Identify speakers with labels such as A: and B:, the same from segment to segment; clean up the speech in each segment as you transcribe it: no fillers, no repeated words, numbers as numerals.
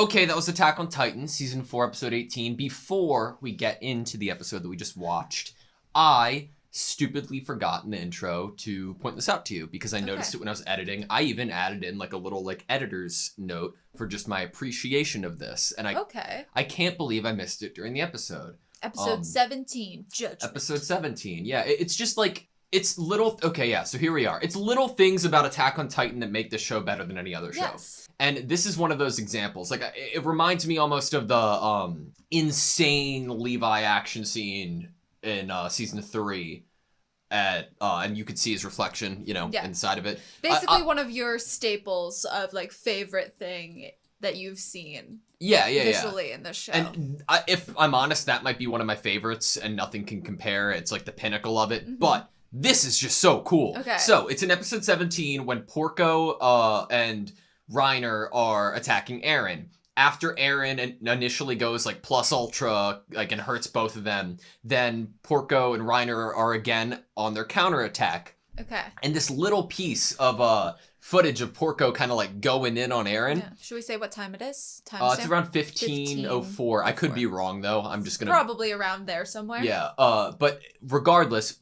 A: Okay, that was Attack on Titan, Season 4, Episode 18. Before we get into the episode that we just watched, I stupidly forgot in the intro to point this out to you because I noticed it when I was editing. I even added in like a little like editor's note for just my appreciation of this. And I can't believe I missed it during the episode.
B: Episode 17, Judgment.
A: Episode 17, yeah. It's just like, it's little, okay, yeah, so here we are. It's little things about Attack on Titan that make this show better than any other show.
B: Yes.
A: And this is one of those examples. Like, it reminds me almost of the insane Levi action scene in Season 3. And you could see his reflection, you know, inside of it.
B: Basically one of your staples of, like, favorite thing that you've seen. Visually in this show.
A: And if I'm honest, that might be one of my favorites, and nothing can compare. It's, like, the pinnacle of it. But this is just so cool.
B: Okay.
A: So, it's in episode 17 when Porco and Reiner are attacking Eren. After Eren initially goes like plus ultra, like, and hurts both of them, then Porco and Reiner are again on their counterattack.
B: Okay.
A: And this little piece of footage of Porco kind of like going in on Eren.
B: Yeah. Should we say what time it is?
A: It's around 15:04. I could be wrong though. I'm just gonna
B: probably around there somewhere.
A: Yeah. But regardless,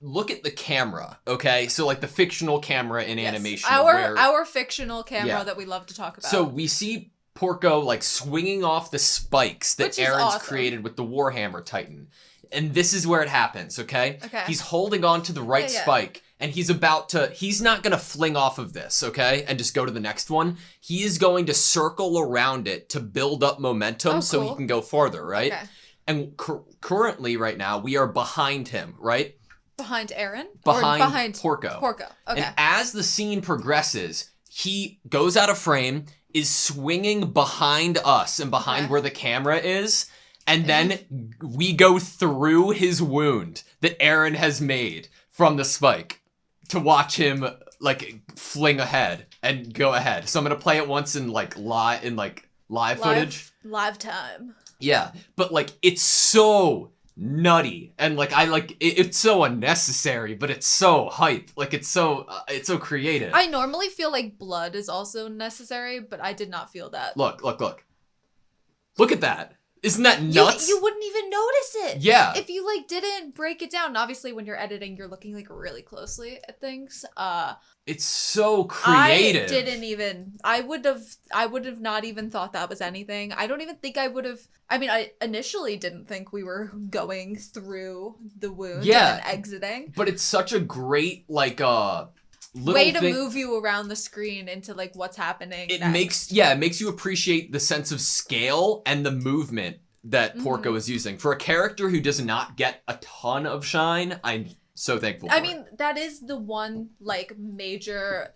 A: look at the camera, okay? So, like, the fictional camera in animation.
B: Our fictional camera that we love to talk about.
A: So, we see Porco, like, swinging off the spikes that Eren's created with the Warhammer Titan. And this is where it happens, okay?
B: Okay.
A: He's holding on to the right spike, and he's not gonna fling off of this, okay? And just go to the next one. He is going to circle around it to build up momentum so he can go farther, right?
B: Okay.
A: And currently, right now, we are behind him, right?
B: Behind Eren?
A: Behind Porco.
B: Porco, okay.
A: And as the scene progresses, he goes out of frame, is swinging behind us and behind where the camera is, and then we go through his wound that Eren has made from the spike to watch him, like, fling ahead and go ahead. So I'm gonna play it once in, like, live footage.
B: Live time.
A: Yeah, but, like, it's so nutty, and like it's so unnecessary, but it's so hype. Like, it's so creative.
B: I normally feel like blood is also necessary, but I did not feel that.
A: Look at that. Isn't that nuts?
B: You wouldn't even notice it.
A: Yeah.
B: If you like didn't break it down. And obviously when you're editing, you're looking like really closely at things.
A: It's so creative.
B: I would have not even thought that was anything. I don't even think I would have. I mean, I initially didn't think we were going through the wound and exiting.
A: But it's such a great, like,
B: way to move you around the screen into, like, what's happening.
A: It makes you appreciate the sense of scale and the movement that Porco is using. For a character who does not get a ton of shine, I'm so thankful for it.
B: That is the one, like, major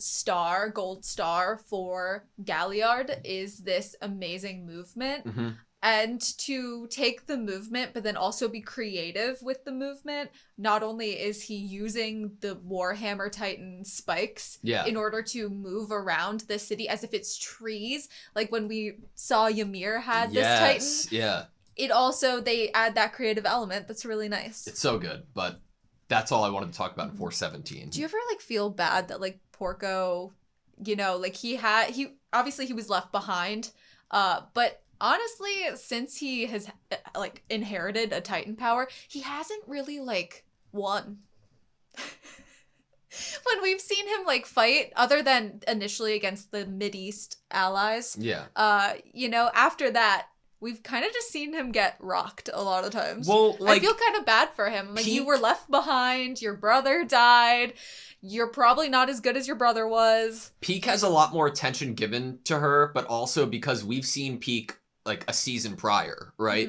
B: gold star for Galliard, is this amazing movement. And to take the movement, but then also be creative with the movement. Not only is he using the Warhammer Titan spikes in order to move around the city as if it's trees. Like when we saw Ymir had this Titan.
A: Yeah.
B: It also, they add that creative element. That's really nice.
A: It's so good, but that's all I wanted to talk about in 417.
B: Do you ever, like, feel bad that, like, Porco, you know, like, he obviously he was left behind, but honestly, since he has, like, inherited a Titan power, he hasn't really, like, won. When we've seen him, like, fight, other than initially against the Mideast allies, you know, after that, we've kind of just seen him get rocked a lot of times.
A: Well, like,
B: I feel kind of bad for him. Like, you were left behind, your brother died, you're probably not as good as your brother was.
A: Peak has a lot more attention given to her, but also because we've seen Peak, like, a season prior, right?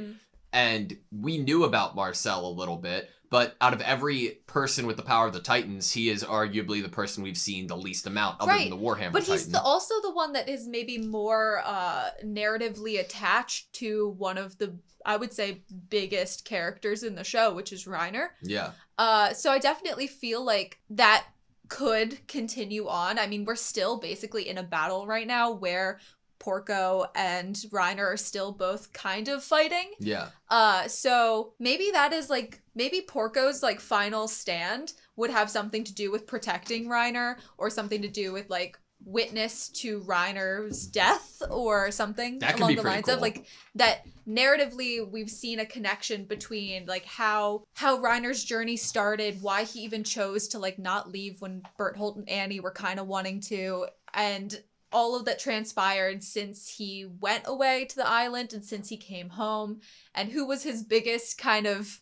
A: And we knew about Marcel a little bit, but out of every person with the power of the Titans, he is arguably the person we've seen the least amount, other than the Warhammer
B: but
A: Titan.
B: He's also the one that is maybe more narratively attached to one of the, I would say, biggest characters in the show, which is Reiner.
A: Yeah.
B: So I definitely feel like that could continue on. I mean, we're still basically in a battle right now where Porco and Reiner are still both kind of fighting.
A: Yeah.
B: So maybe that is, like, maybe Porco's, like, final stand would have something to do with protecting Reiner, or something to do with, like, witness to Reiner's death or something
A: That could
B: along
A: be
B: the
A: pretty
B: lines
A: cool.
B: of like that narratively we've seen a connection between like how Reiner's journey started, why he even chose to like not leave when Berthold and Annie were kind of wanting to, and all of that transpired since he went away to the island and since he came home, and who was his biggest kind of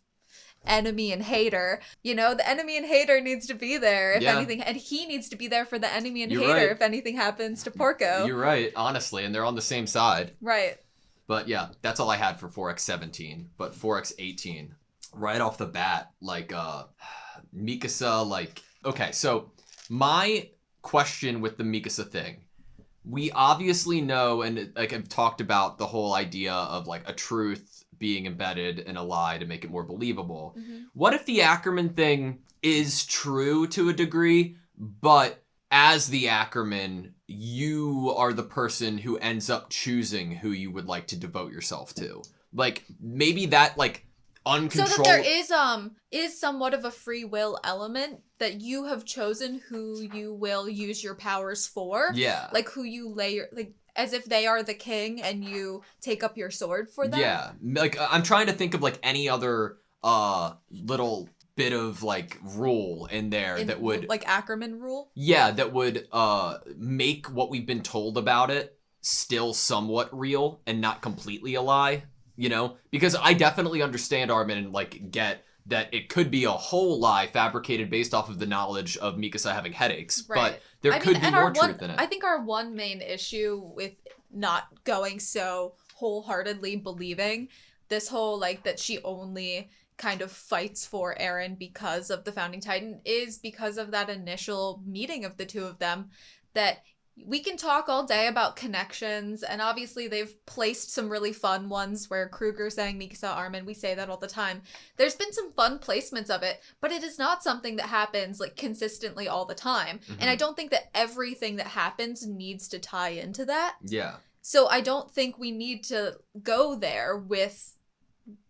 B: enemy and hater. You know, the enemy and hater needs to be there if anything, and he needs to be there for the enemy and hater if anything happens to Porco.
A: You're right, honestly, and they're on the same side.
B: Right.
A: But yeah, that's all I had for 4X17. But 4X18, right off the bat, like, Mikasa, like... Okay, so my question with the Mikasa thing, we obviously know, and like I've talked about the whole idea of like a truth being embedded in a lie to make it more believable.
B: Mm-hmm.
A: What if the Ackerman thing is true to a degree, but as the Ackerman, you are the person who ends up choosing who you would like to devote yourself to? Like, maybe that, like, uncontrolled...
B: So that there is somewhat of a free will element that you have chosen who you will use your powers for.
A: Yeah.
B: Like, who you lay your... Like, as if they are the king and you take up your sword for them.
A: Yeah. Like, I'm trying to think of, like, any other little bit of, like, rule in there that would...
B: Like, Ackerman rule?
A: Yeah, that would make what we've been told about it still somewhat real and not completely a lie, you know? Because I definitely understand, Armin, and, like, get that it could be a whole lie fabricated based off of the knowledge of Mikasa having headaches.
B: Right.
A: But there could be more truth in it.
B: I think our one main issue with not going so wholeheartedly believing this whole, like, that she only kind of fights for Eren because of the Founding Titan is because of that initial meeting of the two of them. That we can talk all day about connections, and obviously they've placed some really fun ones where Kruger saying Mikasa, Armin, we say that all the time. There's been some fun placements of it, but it is not something that happens like consistently all the time.
A: Mm-hmm.
B: And I don't think that everything that happens needs to tie into that.
A: Yeah.
B: So I don't think we need to go there with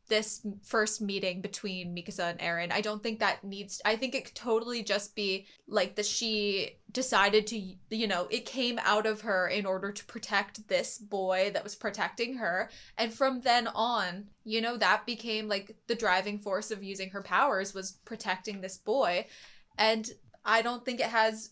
B: this first meeting between Mikasa and Eren. I don't think that needs... I think it could totally just be like that she decided to, you know, it came out of her in order to protect this boy that was protecting her. And from then on, you know, that became like the driving force of using her powers was protecting this boy. And I don't think it has...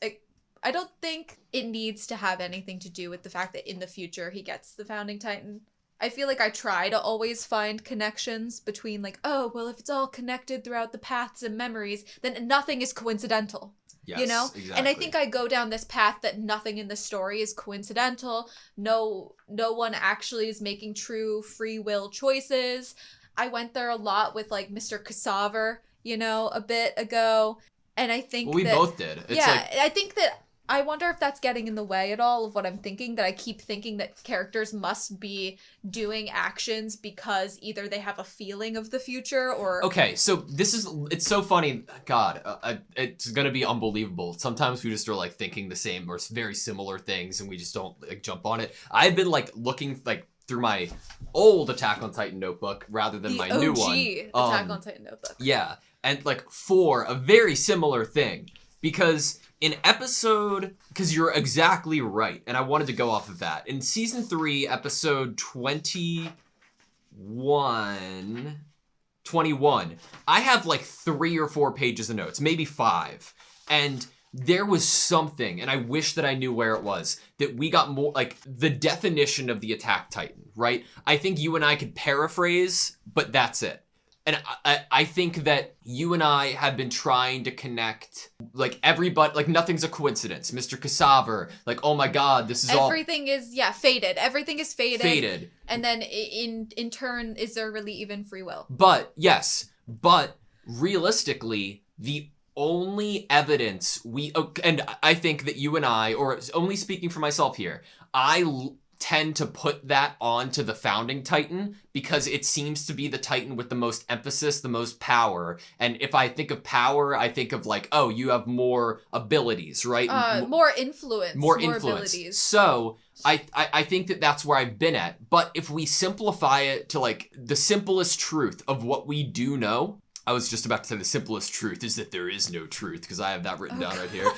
B: I don't think it needs to have anything to do with the fact that in the future he gets the Founding Titan. I feel like I try to always find connections between like, oh, well, if it's all connected throughout the paths and memories, then nothing is coincidental.
A: Yes,
B: you know?
A: exactly.
B: And I think I go down this path that nothing in the story is coincidental. No one actually is making true free will choices. I went there a lot with like Mr. Casaver, you know, a bit ago. And I think
A: we both did. It's
B: I think that I wonder if that's getting in the way at all of what I'm thinking, that I keep thinking that characters must be doing actions because either they have a feeling of the future or... Okay,
A: so it's so funny. God, it's gonna be unbelievable. Sometimes we just are like thinking the same or very similar things and we just don't like jump on it. I've been like looking like through my old Attack on Titan notebook rather than my new one.
B: The OG Attack on Titan notebook.
A: Yeah, and like for a very similar thing. Because in episode... Because you're exactly right, and I wanted to go off of that. In Season 3, episode 21, I have like 3 or 4 pages of notes, maybe 5. And there was something, and I wish that I knew where it was, that we got more, like, the definition of the Attack Titan, right? I think you and I could paraphrase, but that's it. And I think that you and I have been trying to connect, like, everybody, like, nothing's a coincidence. Mr. Casaver, like, oh my god, this is
B: Everything is, fated. Everything is fated.
A: Fated.
B: And then, in turn, is there really even free will?
A: But, yes. But, realistically, the only evidence and I think that you and I, or only speaking for myself here, I tend to put that onto the Founding Titan because it seems to be the Titan with the most emphasis, the most power. And if I think of power, I think of like, oh, you have more abilities, right?
B: More influence.
A: More
B: abilities.
A: So I think that that's where I've been at. But if we simplify it to like the simplest truth of what we do know, I was just about to say the simplest truth is that there is no truth, because I have that written down right here.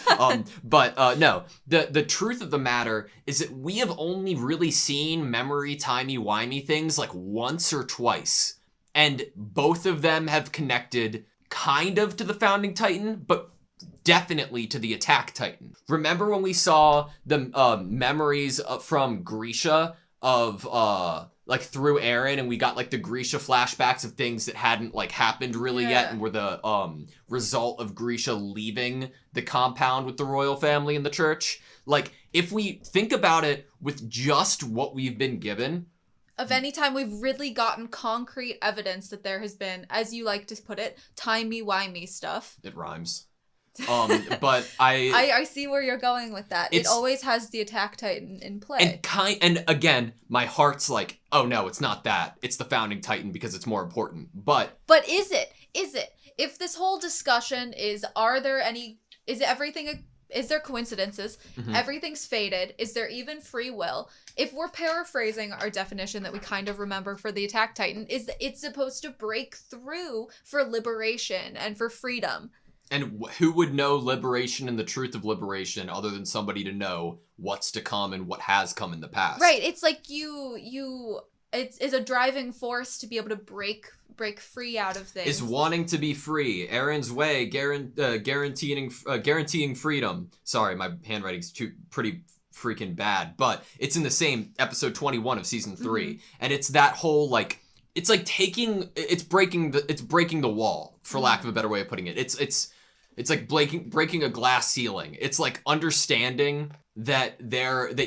A: No, the truth of the matter is that we have only really seen memory timey-wimey things like once or twice. And both of them have connected kind of to the Founding Titan, but definitely to the Attack Titan. Remember when we saw the memories from Grisha of like through Eren, and we got like the Grisha flashbacks of things that hadn't like happened really yet, and were the result of Grisha leaving the compound with the royal family and the church. Like, if we think about it with just what we've been given,
B: of any time we've really gotten concrete evidence that there has been, as you like to put it, timey-wimey stuff.
A: It rhymes. But I
B: see where you're going with that. It always has the Attack Titan in play.
A: And again, my heart's like, oh no, it's not that. It's the Founding Titan because it's more important. But
B: is it? If this whole discussion is there coincidences? Mm-hmm. Everything's fated. Is there even free will? If we're paraphrasing our definition that we kind of remember for the Attack Titan, is that it's supposed to break through for liberation and for freedom.
A: And who would know liberation and the truth of liberation other than somebody to know what's to come and what has come in the past?
B: Right. It's like it's a driving force to be able to break free out of things.
A: Is wanting to be free. Eren's way, guaranteeing freedom. Sorry, my handwriting's pretty freaking bad, but it's in the same episode 21 of season 3, mm-hmm. and it's that whole like, it's like it's breaking the wall, for lack of a better way of putting it. It's like breaking a glass ceiling. It's like understanding that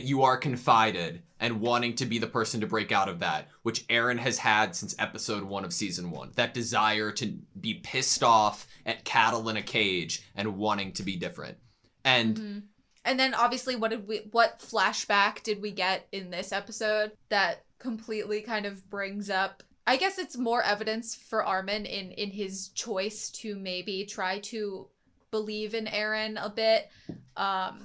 A: you are confided and wanting to be the person to break out of that, which Eren has had since episode 1 of season 1. That desire to be pissed off at cattle in a cage and wanting to be different. And
B: mm-hmm. And then obviously what flashback did we get in this episode that completely kind of brings up, I guess it's more evidence for Armin in his choice to maybe try to believe in Eren a bit,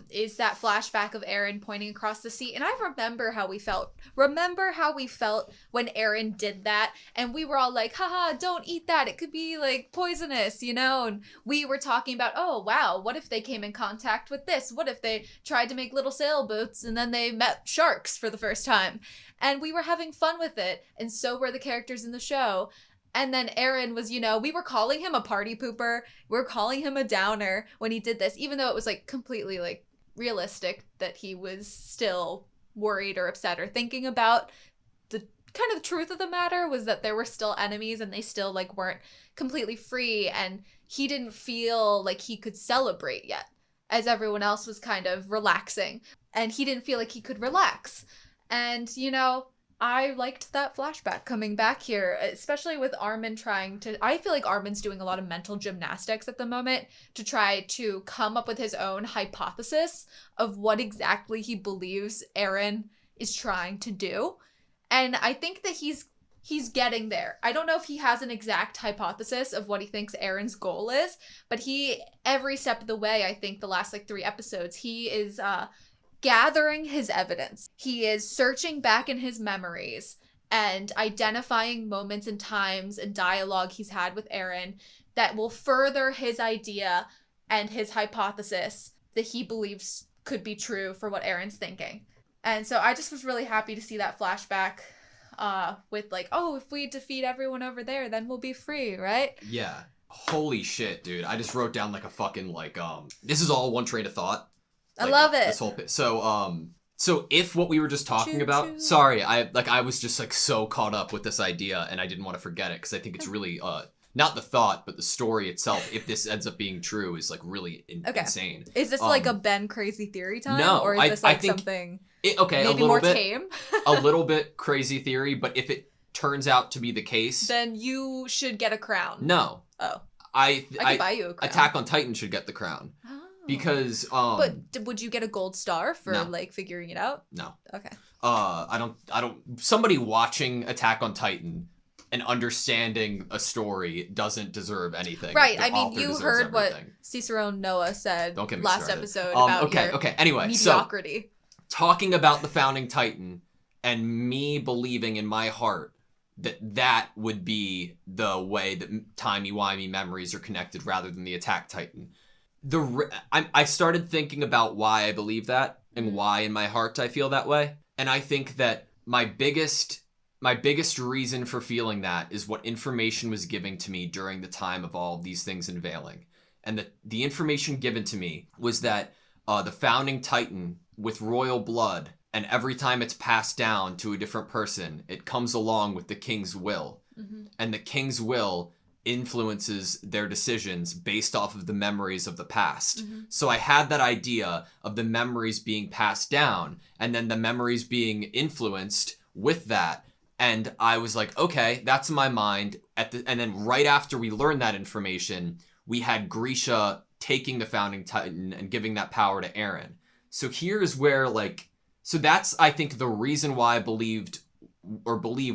B: is that flashback of Eren pointing across the sea. And I remember how we felt. Remember how we felt when Eren did that? And we were all like, haha, don't eat that. It could be like poisonous, you know? And we were talking about, oh, wow, what if they came in contact with this? What if they tried to make little sailboats and then they met sharks for the first time? And we were having fun with it. And so were the characters in the show. And then Eren was, we were calling him a party pooper. We were calling him a downer when he did this, even though it was like completely like realistic that he was still worried or upset or thinking about. The kind of truth of the matter was that there were still enemies and they still like weren't completely free. And he didn't feel like he could celebrate yet, as everyone else was kind of relaxing. And he didn't feel like he could relax. And, I liked that flashback coming back here, especially with Armin I feel like Armin's doing a lot of mental gymnastics at the moment to try to come up with his own hypothesis of what exactly he believes Eren is trying to do. And I think that he's getting there. I don't know if he has an exact hypothesis of what he thinks Eren's goal is, but every step of the way, I think the last like 3 episodes, he is, gathering his evidence. He is searching back in his memories and identifying moments and times and dialogue he's had with Eren that will further his idea and his hypothesis that he believes could be true for what Eren's thinking. And so I just was really happy to see that flashback with like, oh, if we defeat everyone over there, then we'll be free, right?
A: Yeah. Holy shit, dude. I just wrote down like a fucking like, this is all one train of thought.
B: Like, I love it.
A: This whole so if what we were just talking about, sorry, I was just like so caught up with this idea and I didn't want to forget it because I think it's really not the thought but the story itself, if this ends up being true, is like really insane.
B: Is this like a Ben crazy theory time?
A: No,
B: or is this like
A: I think
B: something
A: maybe
B: a little more bit tame?
A: A little bit crazy theory, but if it turns out to be the case,
B: then you should get a crown.
A: No.
B: Oh.
A: I
B: could buy you a crown.
A: Attack on Titan should get the crown.
B: Oh.
A: Because
B: but would you get a gold star for like figuring it out?
A: No.
B: Okay.
A: I don't somebody watching Attack on Titan and understanding a story doesn't deserve anything.
B: Right. I mean, you heard what Cicerone Noah said last episode about your
A: anyway,
B: mediocrity.
A: So talking about the Founding Titan and me believing in my heart that would be the way that timey-wimey memories are connected rather than the Attack Titan. I started thinking about why I believe that and why in my heart I feel that way. And I think that my biggest reason for feeling that is what information was given to me during the time of all of these things unveiling. And the information given to me was that the founding Titan with royal blood, and every time it's passed down to a different person, it comes along with the king's will. And the king's will influences their decisions based off of the memories of the past. So I had that idea of the memories being passed down and then the memories being influenced with that. And I was like, okay, that's in my mind. And then right after we learned that information, we had Grisha taking the founding Titan and giving that power to Eren. So here's where so that's, I think, the reason why I believe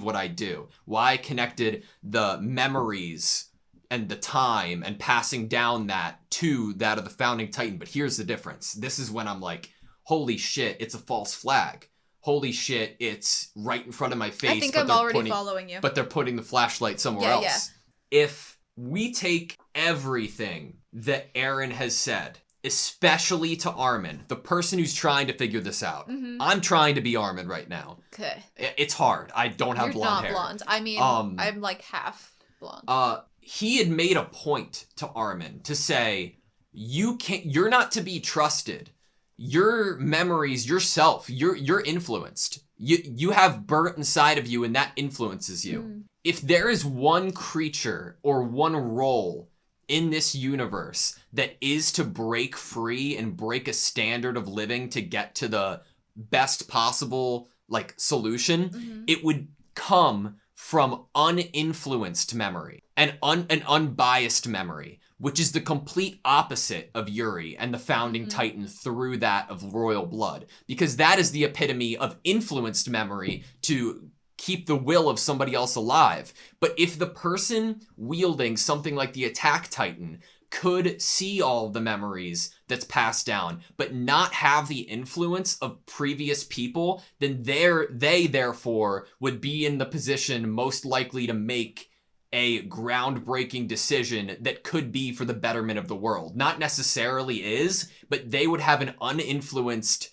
A: what I do. Why I connected the memories and the time and passing down that to that of the founding Titan. But here's the difference. This is when I'm like, holy shit, it's a false flag. Holy shit, it's right in front of my face.
B: I think I'm already following you.
A: But they're putting the flashlight somewhere else. Yeah. If we take everything that Eren has said, especially to Armin, the person who's trying to figure this out. I'm trying to be Armin right now.
B: Okay.
A: It's hard. I don't have blonde hair.
B: You're not blonde. I mean, I'm like half blonde.
A: He had made a point to Armin to say, you're not to be trusted. Your memories, yourself, you're influenced. You have burnt inside of you and that influences you. If there is one creature or one role in this universe that is to break free and break a standard of living to get to the best possible solution, it would come from uninfluenced memory and an unbiased memory, which is the complete opposite of Yuri and the founding Titan through that of royal blood, because that is the epitome of influenced memory to keep the will of somebody else alive. But if the person wielding something like the Attack Titan could see all the memories that's passed down, but not have the influence of previous people, then they therefore would be in the position most likely to make a groundbreaking decision that could be for the betterment of the world. Not necessarily is, but they would have an uninfluenced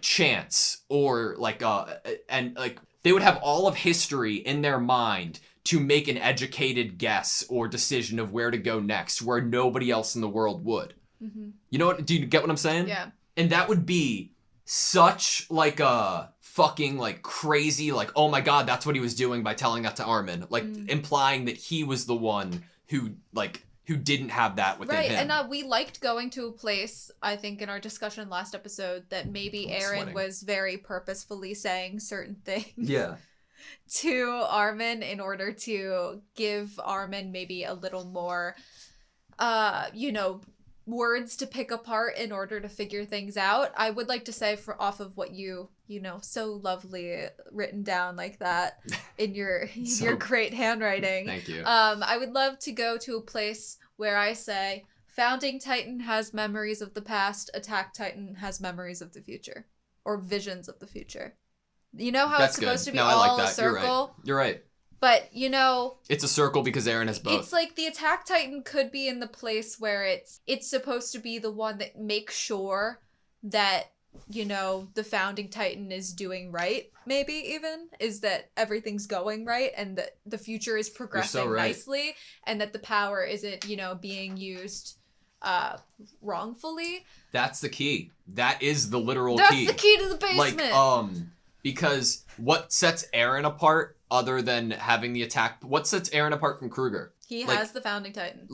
A: chance or they would have all of history in their mind to make an educated guess or decision of where to go next, where nobody else in the world would. You know what? Do you get what I'm saying?
B: Yeah.
A: And that would be such a fucking crazy, oh my god, that's what he was doing by telling that to Armin. Implying that he was the one who didn't have that within him.
B: And we liked going to a place, I think in our discussion last episode, that maybe Eren was very purposefully saying certain things to Armin in order to give Armin maybe a little more, words to pick apart in order to figure things out. I would like to say off of what you so lovely written down like that in your great handwriting.
A: Thank you.
B: I would love to go to a place where I say Founding Titan has memories of the past, Attack Titan has memories of the future, or visions of the future. You know how it's supposed to be all a circle?
A: You're right.
B: But,
A: it's a circle because Eren has both.
B: It's like the Attack Titan could be in the place where it's supposed to be the one that makes sure that, the Founding Titan is doing right, maybe even, is that everything's going right and that the future is progressing nicely and that the power isn't, being used wrongfully.
A: That's the key. That is the literal key.
B: That's the key to the basement.
A: Because what sets Eren apart, other than having the attack, what sets Eren apart from Kruger?
B: He has the Founding Titan.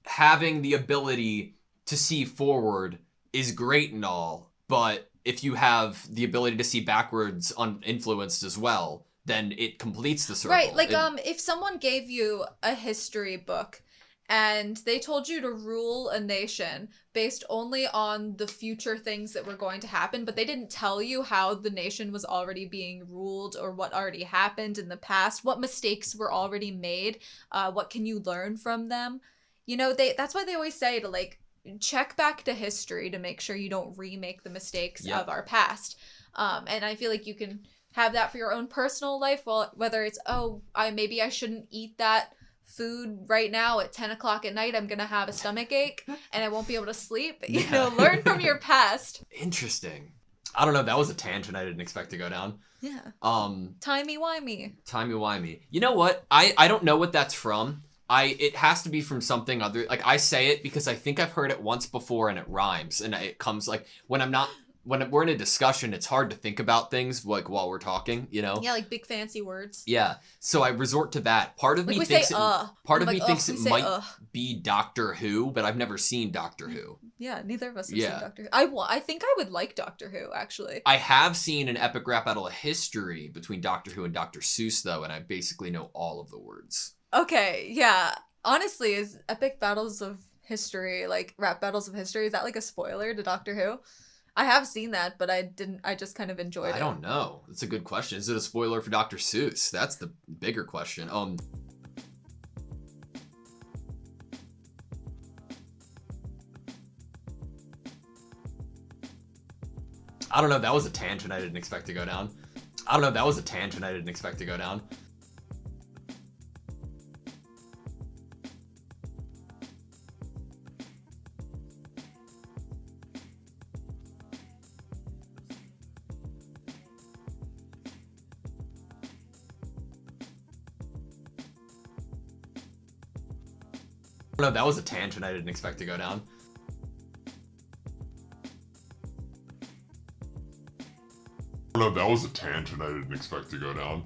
A: Having the ability to see forward is great and all, but if you have the ability to see backwards uninfluenced as well, then it completes the circle.
B: Right, if someone gave you a history book and they told you to rule a nation based only on the future things that were going to happen, but they didn't tell you how the nation was already being ruled or what already happened in the past, what mistakes were already made, what can you learn from them? That's why they always say to check back to history to make sure you don't remake the mistakes of our past. And I feel like you can have that for your own personal life. Well, whether it's, maybe I shouldn't eat that food right now at 10 o'clock at night. I'm going to have a stomach ache and I won't be able to sleep. You know, learn from your past.
A: Interesting. I don't know. That was a tangent I didn't expect to go down.
B: Yeah.
A: Timey-wimey. Timey-wimey. You know what? I don't know what that's from. It has to be from something other. Like, I say it because I think I've heard it once before and it rhymes. And it comes, like, when we're in a discussion, it's hard to think about things, like, while we're talking, you know?
B: Yeah, like big fancy words.
A: Yeah. So I resort to that. Part of me thinks it might be Doctor Who, but I've never seen Doctor Who.
B: Yeah, neither of us have seen Doctor Who. I think I would like Doctor Who, actually.
A: I have seen an epic rap battle of history between Doctor Who and Dr. Seuss, though, and I basically know all of the words.
B: Okay, yeah. Honestly, is epic battles of history, like rap battles of history, is that like a spoiler to Doctor Who? I have seen that, but I just kind of enjoyed it.
A: I don't know. That's a good question. Is it a spoiler for Dr. Seuss? That's the bigger question. I don't know. That was a tangent I didn't expect to go down. No, that was a tangent I didn't expect to go down.
C: No, that was a tangent I didn't expect to go down.